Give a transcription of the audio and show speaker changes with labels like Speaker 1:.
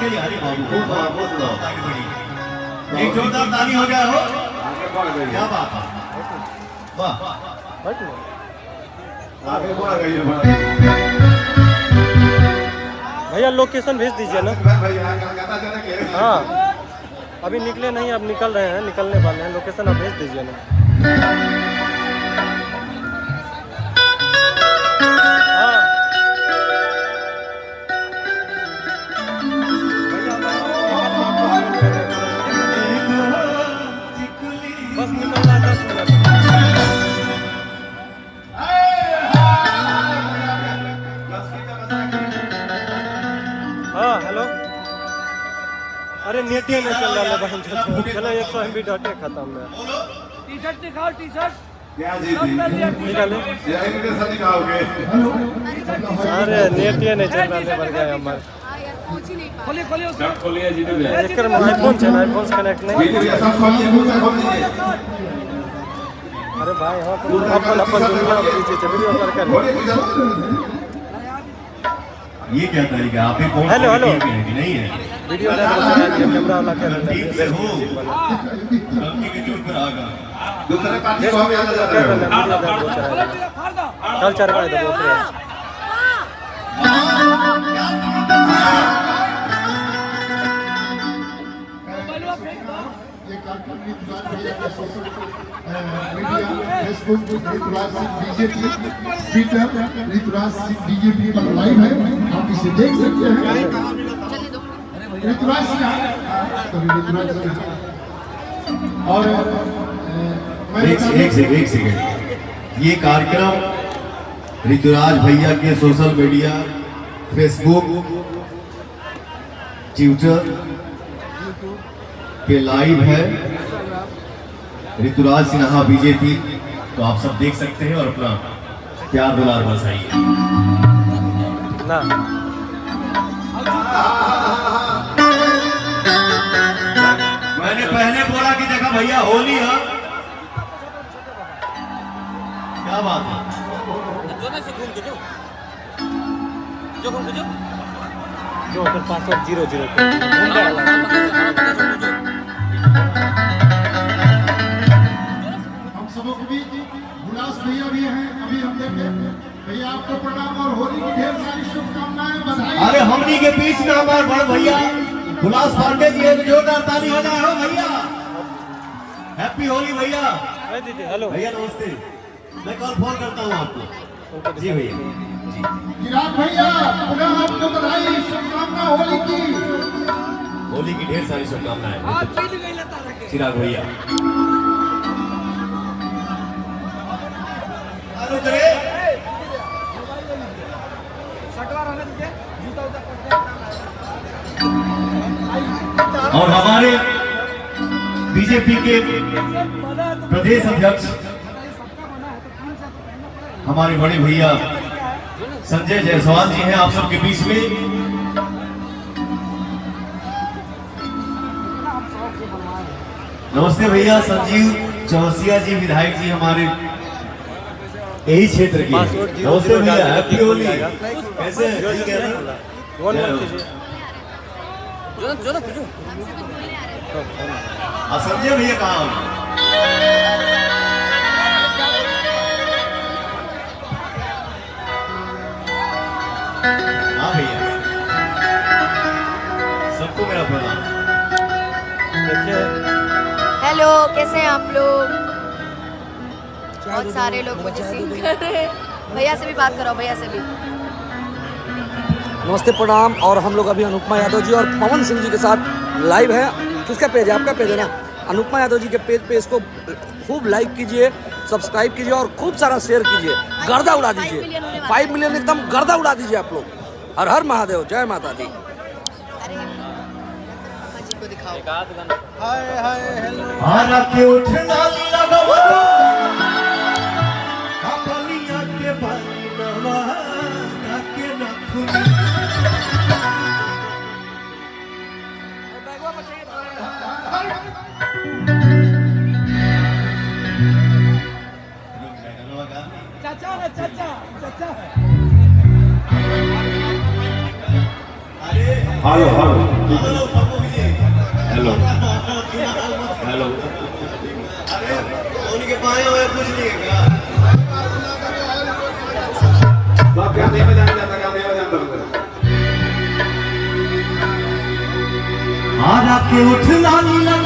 Speaker 1: के लिए हरी बाबू बहुत एक जोरदार ताली हो जाए हो। क्या बात है, वाह
Speaker 2: भैया लोकेशन भेज दीजिए ना। हाँ अभी निकले नहीं, अब निकल रहे हैं, निकलने वाले हैं, लोकेशन आप भेज दीजिए ना। हाँ बस निकल रहा है 10 मिनट। हाँ हेलो, अरे नेट ही नहीं चल रहा है बहन। चलो 100 MB डाटा खत्म है।
Speaker 3: टी-शर्ट दिखाओ, टी-शर्ट
Speaker 2: निकाले। अरे नेट ही नहीं चल रहा है, बढ़ गया हमारे।
Speaker 3: खोलिए
Speaker 2: एक आईफोन है, आईफोन से कनेक्ट नहीं। अरे भाई हाँ अपन दुनिया वीडियो कर।
Speaker 1: ये क्या तरीका आप ही कौन
Speaker 2: हेलो हेलो
Speaker 1: नहीं है
Speaker 2: वीडियो कैमरा वाला क्या
Speaker 1: ठीक से हो गलती के चोट पर आगा दूसरे पार्टी को हम याद कर रहे हो
Speaker 2: कल 4 बजे दो
Speaker 4: ये कार्यक्रम Facebook Rituraj Singh BJP, Twitter Rituraj Singh BJP पर लाइव है, आप इसे देख सकते हैं। ऋतुराज सिंह और
Speaker 1: एक सेकंड ये कार्यक्रम ऋतुराज भैया के सोशल मीडिया फेसबुक ट्विटर पे लाइव है, ऋतुराज सिन्हा बीजेपी, तो आप सब देख सकते हैं और अपना प्यार दुलार बरसाइए
Speaker 2: ना।
Speaker 1: मैंने पहले बोला कि देखा भैया होली है, क्या बात है।
Speaker 2: जो फिर पासवर्ड 00
Speaker 4: हम सबों के बीच गुलास भैया भी हैं, अभी हम देखे भैया आपको प्रणाम और होली की ढेर सारी शुभकामनाएं, बधाई।
Speaker 1: अरे हमनी के बीच में हमारे बड़ भैया गुलास पांडे जी एक जोरदार ताली हो जाए हो भैया। हैप्पी होली भैया।
Speaker 2: दीदी हेलो
Speaker 1: भैया नमस्ते, मैं कल फोन करता हूँ आपको। जी भैया जी।
Speaker 4: चिराग भैया पुनः आपको बधाई, शुभकामना होली की।
Speaker 1: होली की ढेर सारी शुभकामनाएं चिराग भैया। और हमारे बीजेपी के प्रदेश अध्यक्ष हमारे बड़े भैया संजय जायसवाल जी हैं आप सबके बीच में। नमस्ते भैया। संजीव चौरसिया जी विधायक जी हमारे यही क्षेत्र के। नमस्ते भैया, हैप्पी होली। कैसे हैं? ठीक है ना? संजय भैया कहाँ? हाँ भैया, सबको मेरा प्रणाम।
Speaker 5: हेलो, कैसे हैं आप लोग? बहुत सारे लोग मुझे सीन कर रहे हैं। भैया से भी बात करो, भैया से भी।
Speaker 6: नमस्ते प्रणाम। और हम लोग अभी अनुपमा यादव जी और पवन सिंह जी के साथ लाइव है। किसका पेज है? आपका पेज है ना? अनुपमा यादव जी के पेज पे इसको खूब लाइक कीजिए, सब्सक्राइब कीजिए और खूब सारा शेयर कीजिए, गर्दा उड़ा दीजिए। 5 मिलियन एकदम गर्दा उड़ा दीजिए आप लोग। हर हर महादेव, जय माता दी।
Speaker 5: अरे जी को दिखाओ।
Speaker 2: हाय हाय हेलो
Speaker 1: आना के उठना लगवा अपनिया के बनवा के नखुनी।
Speaker 3: चाचा है, चाचा चाचा है।
Speaker 1: अरे हेलो हेलो हेलो अरे उनके पाए हुए कुछ नहीं है क्या? बाप क्या नहीं बजाने जाता, क्या नहीं बजाने जाता? आजा के उठना नीला